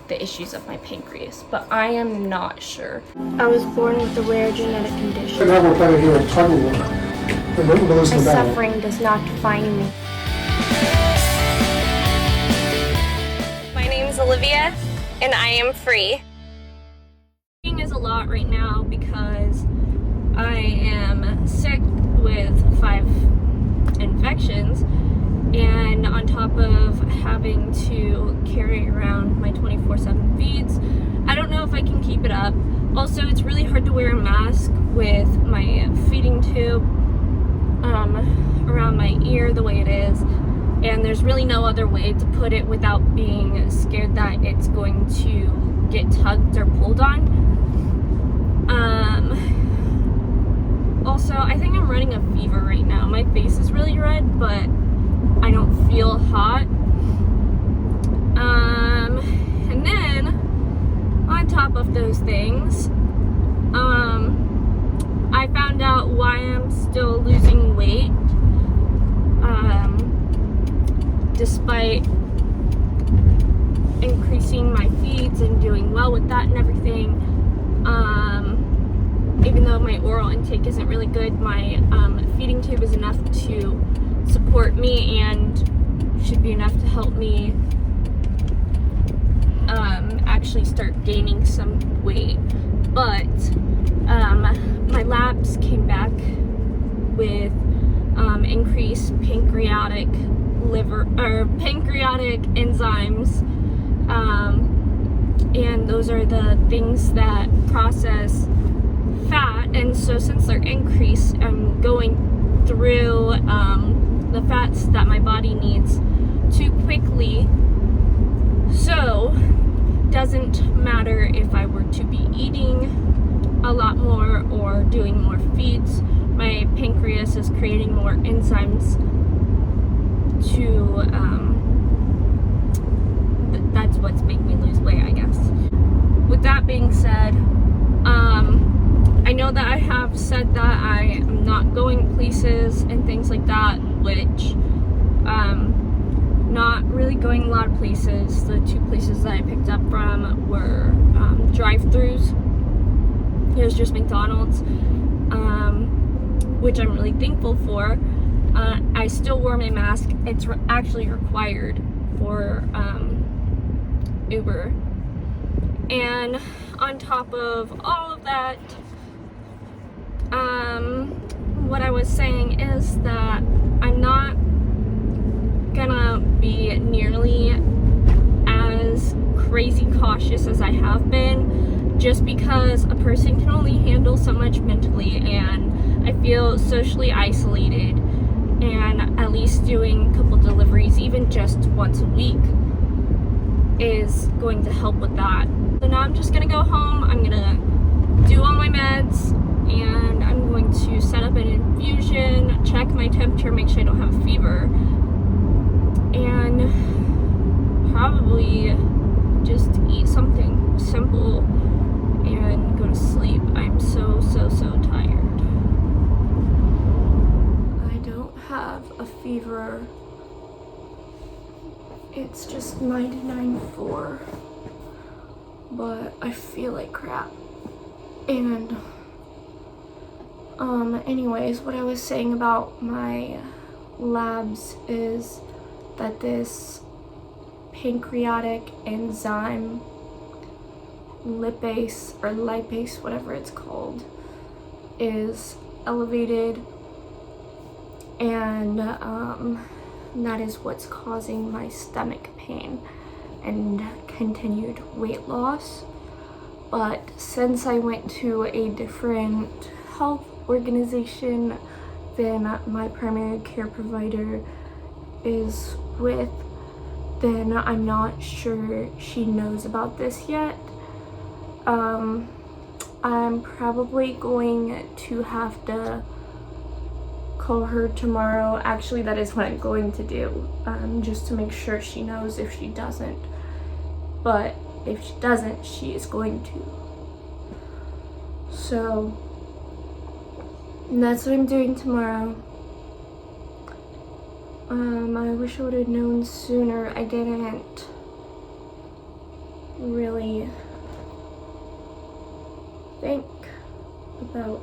the issues of my pancreas, but I am not sure. I was born with a rare genetic condition. And now we're kind of here at tug of war. And we'll listen My to that. suffering does not define me. My name's Olivia, and I am free. Is a lot right now because I am sick with 5 infections, and on top of having to carry around my 24/7 feeds, I don't know if I can keep it up. Also, it's really hard to wear a mask with my feeding tube around my ear the way it is, and there's really no other way to put it without being scared that it's going to get tugged or pulled on. Also, I think I'm running a fever right now. My face is really red, but I don't feel hot. And then, on top of those things, I found out why I'm still losing weight, despite increasing my feeds and doing well with that and everything. Even though my oral intake isn't really good, my feeding tube is enough to support me and should be enough to help me actually start gaining some weight. But my labs came back with increased pancreatic enzymes, and those are the things that process fat. And so since they're increased, I'm going through the fats that my body needs too quickly. So doesn't matter if I were to be eating a lot more or doing more feeds, my pancreas is creating more enzymes to that's what's making me lose weight, I guess. With that being said, I know that I have said that I am not going places and things like that, which not really going a lot of places. The 2 places that I picked up from were drive-thrus. It was just McDonald's, which I'm really thankful for. I still wore my mask. It's actually required for Uber. And on top of all of that, what I was saying is that I'm not gonna be nearly as crazy cautious as I have been, just because a person can only handle so much mentally, and I feel socially isolated, and at least doing a couple deliveries, even just once a week, is going to help with that. So now I'm just gonna go home, I'm gonna do all my meds, and I'm going to set up an infusion, check my temperature, make sure I don't have a fever, and probably just eat something simple and go to sleep. I'm so tired. I don't have a fever. It's just 99.4, but I feel like crap. And anyways, what I was saying about my labs is that this pancreatic enzyme, lipase, whatever it's called, is elevated, and that is what's causing my stomach pain and continued weight loss. But since I went to a different health organization than my primary care provider is with, then I'm not sure she knows about this yet. I'm probably going to have to call her tomorrow. Actually, that is what I'm going to do, just to make sure she knows if she doesn't. But if she doesn't, she is going to. So that's what I'm doing tomorrow. I wish I would have known sooner. I didn't. really think about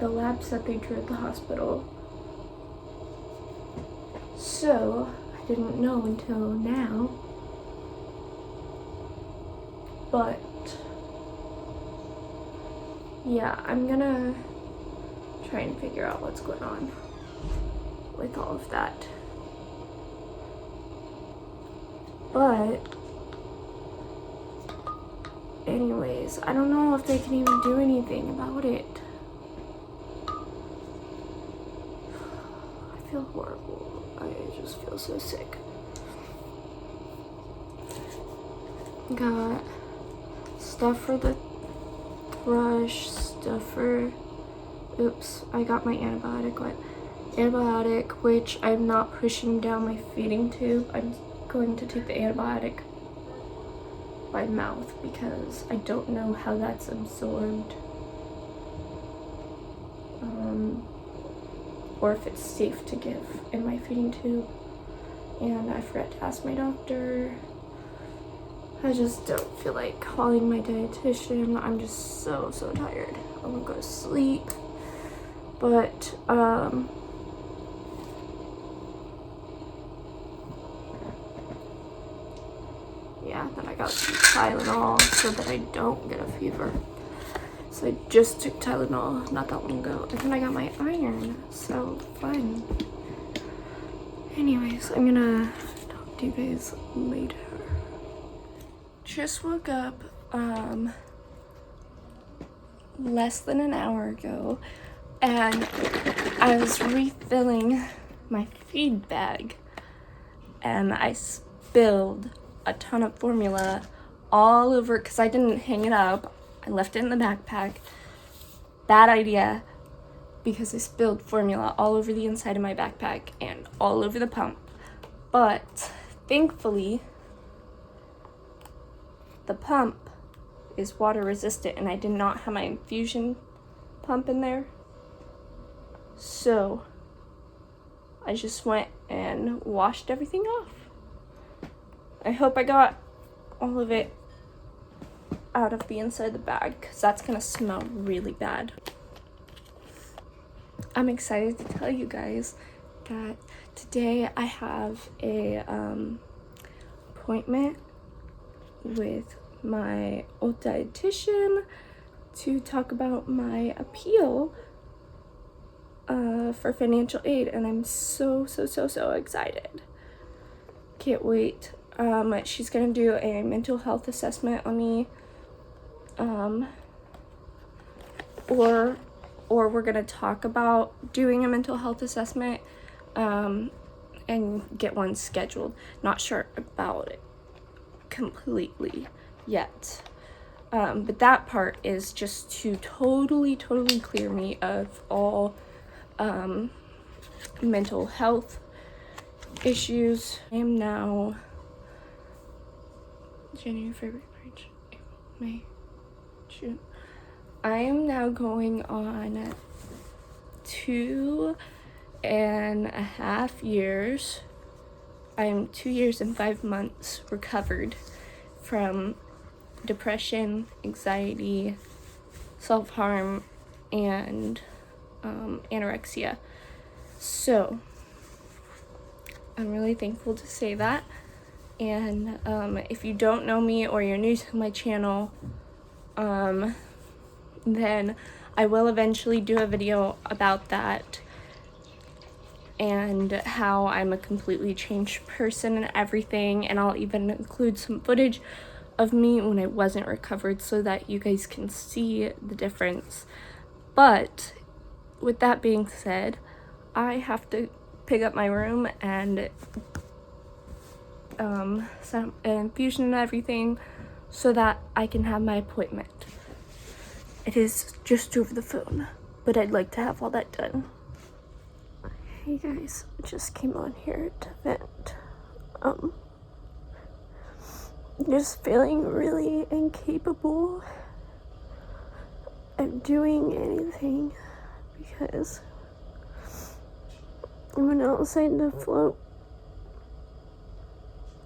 the labs that they drew at the hospital. So, I didn't know until now, but yeah, I'm gonna try and figure out what's going on with all of that. But anyways, I don't know if they can even do anything about it. I feel horrible. I just feel so sick. Got stuff for the thrush, stuff for, oops, I got my antibiotic, which I'm not pushing down my feeding tube. I'm going to take the antibiotic by mouth because I don't know how that's absorbed, or if it's safe to give in my feeding tube. And I forgot to ask my doctor. I just don't feel like calling my dietitian. I'm just so tired. I want to go to sleep. But yeah, then I got some Tylenol so that I don't get a fever. So I just took Tylenol not that long ago. And then I got my iron. So fun. Anyways, I'm gonna talk to you guys later. Just woke up less than an hour ago, and I was refilling my feed bag, and I spilled a ton of formula all over because I didn't hang it up. I left it in the backpack. Bad idea, because I spilled formula all over the inside of my backpack and all over the pump. But thankfully, the pump is water resistant and I did not have my infusion pump in there. So I just went and washed everything off. I hope I got all of it out of the inside of the bag because that's gonna smell really bad. I'm excited to tell you guys that today I have a appointment with my old dietitian to talk about my appeal for financial aid, and I'm so excited. Can't wait. She's gonna do a mental health assessment on me, or we're gonna talk about doing a mental health assessment and get one scheduled. Not sure about it completely yet, but that part is just to totally clear me of all mental health issues. I am now January, February, March, April, May, June. I am now going on 2.5 years. I am 2 years and 5 months recovered from depression, anxiety, self-harm, and anorexia. So I'm really thankful to say that. And if you don't know me or you're new to my channel, then I will eventually do a video about that and how I'm a completely changed person and everything, and I'll even include some footage of me when I wasn't recovered so that you guys can see the difference. But with that being said, I have to pick up my room and set up an infusion and everything so that I can have my appointment. It is just over the phone, but I'd like to have all that done. Hey guys, just came on here to vent. Just feeling really incapable of doing anything because I went outside to float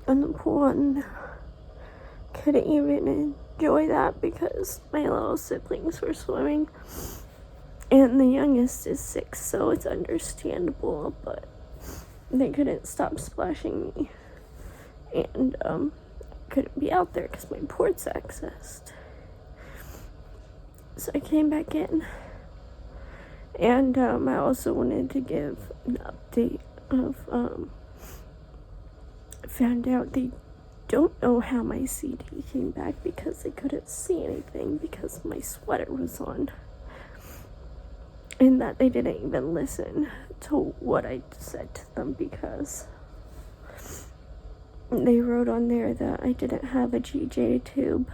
in the pool and couldn't even enjoy that because my little siblings were swimming. And the youngest is 6, so it's understandable, but they couldn't stop splashing me. And, couldn't be out there because my port's accessed. So I came back in. And, I also wanted to give an update of, found out they don't know how my CT came back because they couldn't see anything because my sweater was on. And that they didn't even listen to what I said to them because they wrote on there that I didn't have a GJ tube,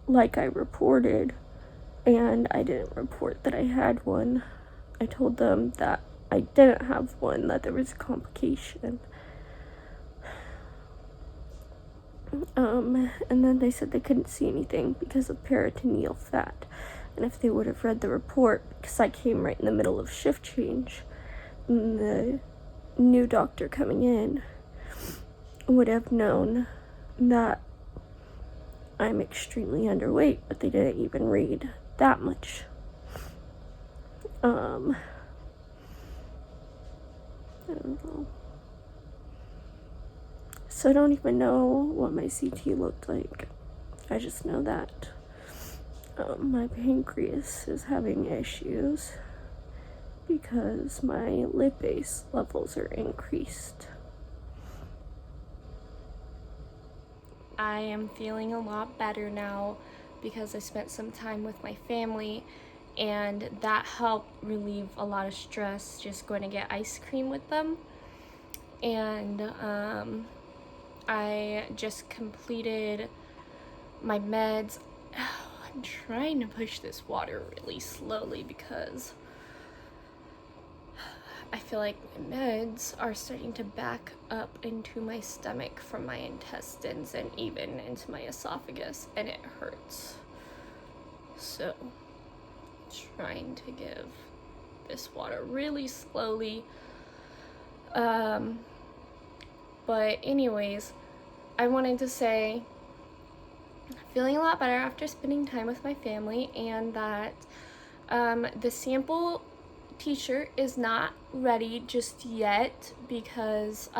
like I reported, and I didn't report that I had one. I told them that I didn't have one, that there was a complication. And then they said they couldn't see anything because of peritoneal fat. And if they would have read the report, because I came right in the middle of shift change, and the new doctor coming in would have known that I'm extremely underweight, but they didn't even read that much. I don't know. So I don't even know what my CT looked like. I just know that my pancreas is having issues because my lipase levels are increased. I am feeling a lot better now because I spent some time with my family, and that helped relieve a lot of stress just going to get ice cream with them. And I just completed my meds. I'm trying to push this water really slowly because I feel like my meds are starting to back up into my stomach from my intestines and even into my esophagus, and it hurts. So, trying to give this water really slowly. But anyways, I wanted to say feeling a lot better after spending time with my family, and that the sample t-shirt is not ready just yet because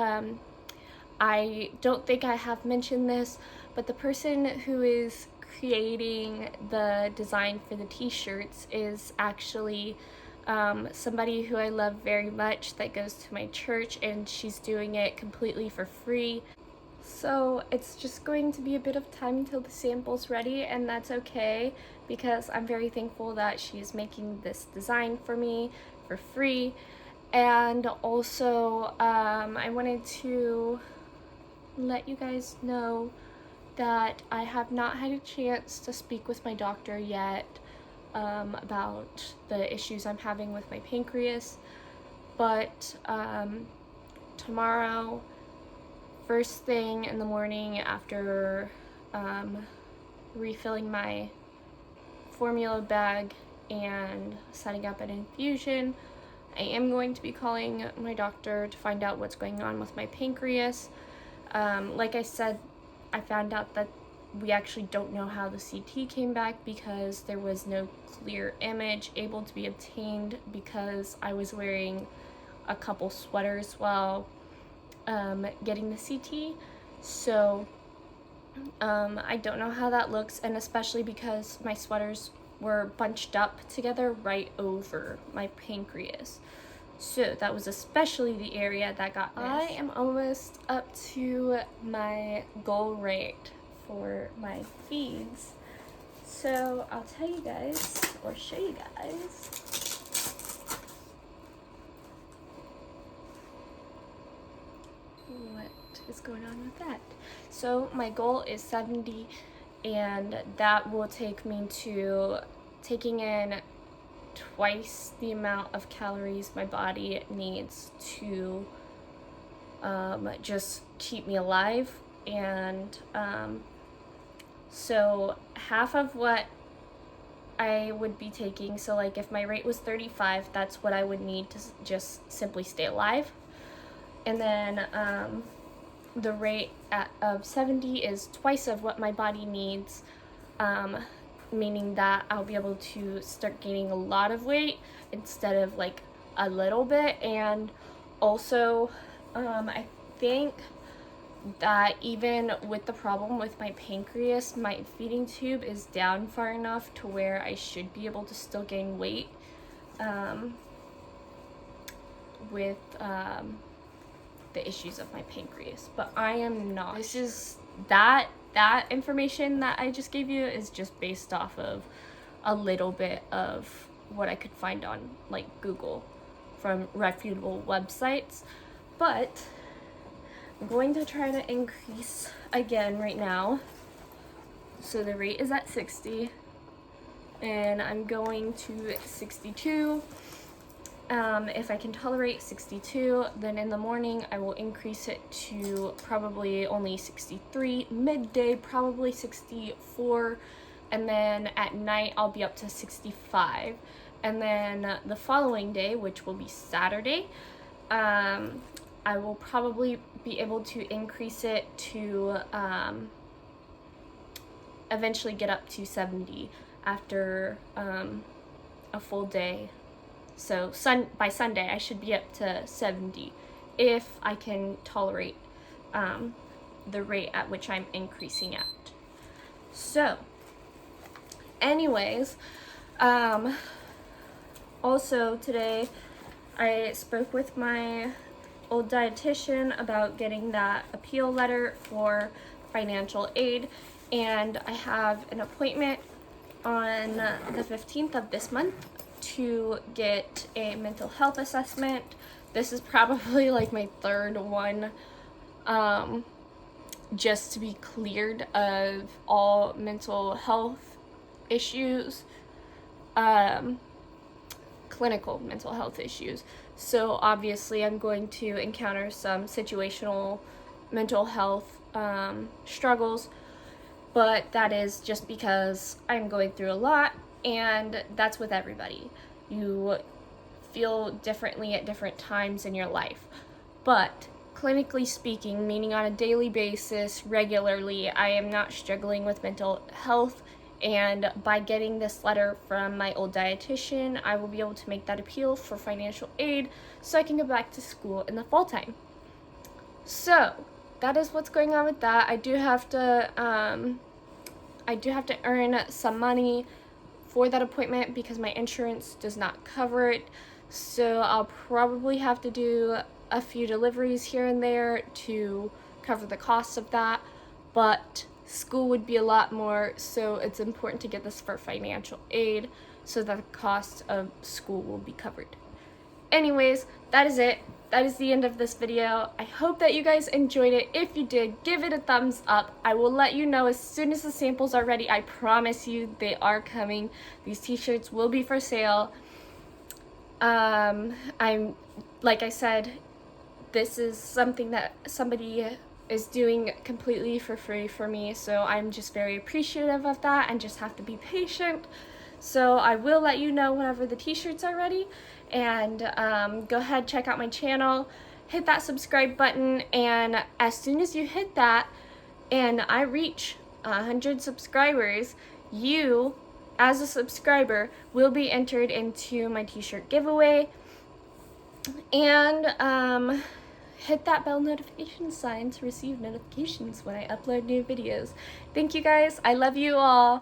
I don't think I have mentioned this, but the person who is creating the design for the t-shirts is actually somebody who I love very much that goes to my church, and she's doing it completely for free. So it's just going to be a bit of time until the sample's ready, and that's okay because I'm very thankful that she's making this design for me for free. And also I wanted to let you guys know that I have not had a chance to speak with my doctor yet about the issues I'm having with my pancreas, but tomorrow, first thing in the morning after refilling my formula bag and setting up an infusion, I am going to be calling my doctor to find out what's going on with my pancreas. Like I said, I found out that we actually don't know how the CT came back because there was no clear image able to be obtained because I was wearing a couple sweaters while getting the CT. So I don't know how that looks, and especially because my sweaters were bunched up together right over my pancreas. So that was especially the area that got missed. I am almost up to my goal rate for my feeds. So I'll tell you guys, or show you guys. What is going on with that? So my goal is 70, and that will take me to taking in twice the amount of calories my body needs to just keep me alive. And so half of what I would be taking, so like if my rate was 35, that's what I would need to just simply stay alive. And then the rate of 70 is twice of what my body needs, meaning that I'll be able to start gaining a lot of weight instead of like a little bit. And also, I think that even with the problem with my pancreas, my feeding tube is down far enough to where I should be able to still gain weight with the issues of my pancreas, but I am not. This is that information that I just gave you is just based off of a little bit of what I could find on like Google from reputable websites. But I'm going to try to increase again right now. So the rate is at 60 and I'm going to 62. If I can tolerate 62, then in the morning I will increase it to probably only 63, midday probably 64, and then at night I'll be up to 65. And then the following day, which will be Saturday, I will probably be able to increase it to eventually get up to 70 after a full day. So by Sunday, I should be up to 70 if I can tolerate the rate at which I'm increasing at. So, anyways, also today I spoke with my old dietitian about getting that appeal letter for financial aid, and I have an appointment on the 15th of this month to get a mental health assessment. This is probably like my third one, just to be cleared of all mental health issues, clinical mental health issues. So obviously I'm going to encounter some situational mental health struggles, but that is just because I'm going through a lot, and that's with everybody. You feel differently at different times in your life. But clinically speaking, meaning on a daily basis, regularly, I am not struggling with mental health, and by getting this letter from my old dietitian, I will be able to make that appeal for financial aid so I can go back to school in the fall time. So that is what's going on with that. I do have to earn some money for that appointment because my insurance does not cover it. So I'll probably have to do a few deliveries here and there to cover the costs of that, but school would be a lot more, so it's important to get this for financial aid so that the cost of school will be covered. Anyways, that is it. That is the end of this video. I hope that you guys enjoyed it. If you did, give it a thumbs up. I will let you know as soon as the samples are ready. I promise you they are coming. These t-shirts will be for sale. I'm, like I said, this is something that somebody is doing completely for free for me, so I'm just very appreciative of that and just have to be patient. So I will let you know whenever the t-shirts are ready, and go ahead, check out my channel, hit that subscribe button, and as soon as you hit that and I reach 100 subscribers, you as a subscriber will be entered into my t-shirt giveaway. And hit that bell notification sign to receive notifications when I upload new videos. Thank you guys. I love you all.